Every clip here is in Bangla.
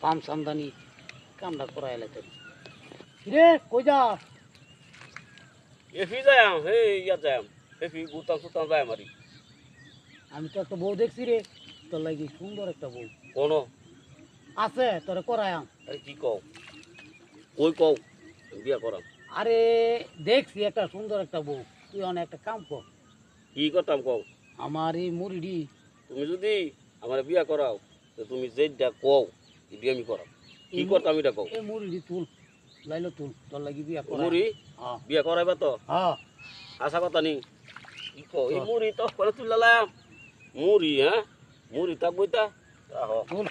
পাম সামদানি কামটা করাইলে তো রে কই যা এফি যাম হে ইয়া যাম এফি গুতাম সুতাম যায় মারি আমি তো একটা বউ দেখছি রে তোর লাগি সুন্দর একটা বউ কোন আছে তোরে করায়াম আরে কি কও কই কও বিয়া করাম আরে দেখছি একটা সুন্দর একটা বউ তুই অনেক একটা কাম কর কি করতাম কও আমার এই মুড়িডি তুমি যদি আমার বিয়া করাও তো তুমি যেটা কও এটি আমি করাম কি করতাম এটা কও এই মুড়িডি তুল লাইলো তুল তোর লাগি বিয়া করা মুড়ি হ্যাঁ বিয়া করাইবা তো হ্যাঁ আশা কথা নি কি কও এই মুড়ি তো করে তুললাম মুড়ি হ্যাঁ মুড়ি তা বইতা আহো তুল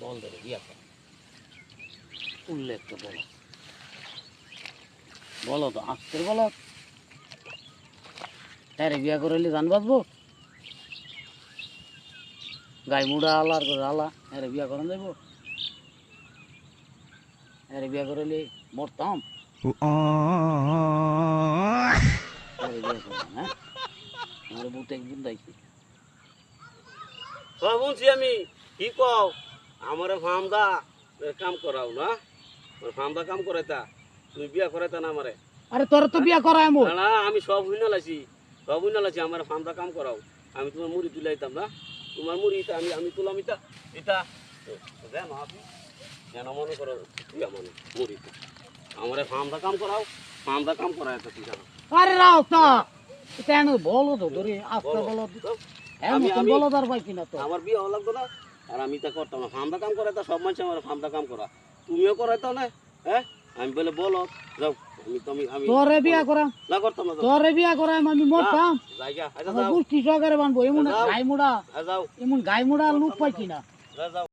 বল দে বিয়া কর উল্লেখ তো বলো বলো তো আজকের বলো হ্যাঁ রে বিয়া করলে জান বাঁচবো গাই মুড়া আলার করে আলা হ্যাঁ রে বিয়া করেন যাইব হ্যাঁ রে বিয়া করলে মরতাম হ্যাঁ রে বিয়া করলাম হ্যাঁ আমার বউতে একদিন দেখছি সব শুনছি আমি কি কও আমার ফার্মদা কাম করাও না ফার্মদা কাম করাইতা তুমি বিয়া করাইতা না আমারে আরে তোর তো বিয়া করায় মো না আমি সব হইনা লাইছি আমার ফার্মদা কাম করাও আমি তোমার মুড়ি তুলাইতাম না তোমার মুড়ি আমি আমি তুলাম এটা জানো আপনি যেন মনে করো তুই আমার মুড়ি আমার ফার্মদা কাম করাও ফার্মদা কাম করায় তো ঠিক আছে আরে রাও তা কেন বলো তো ধরে আস্তে বলো আমি আমি বলো দর পাইছি না তো আমার বিয়ে হওয়া লাগতো না আর আমি তা করতাম না ফার্মদা কাম করাইতা সব মানুষ আমার ফার্মদা কাম করা তুমিও করাইতাও না হ্যাঁ আমি বলে বলো যাও আমি তোরে বিয়া করাম না করতাম না তোরে বিয়া করাম আমি মরতাম জায়গা আচ্ছা আমার যাও গোষ্ঠী সহকারে বানবো এমন গাই মুড়া যাও এমন গাই মুড়া লুক পাইছি না যাও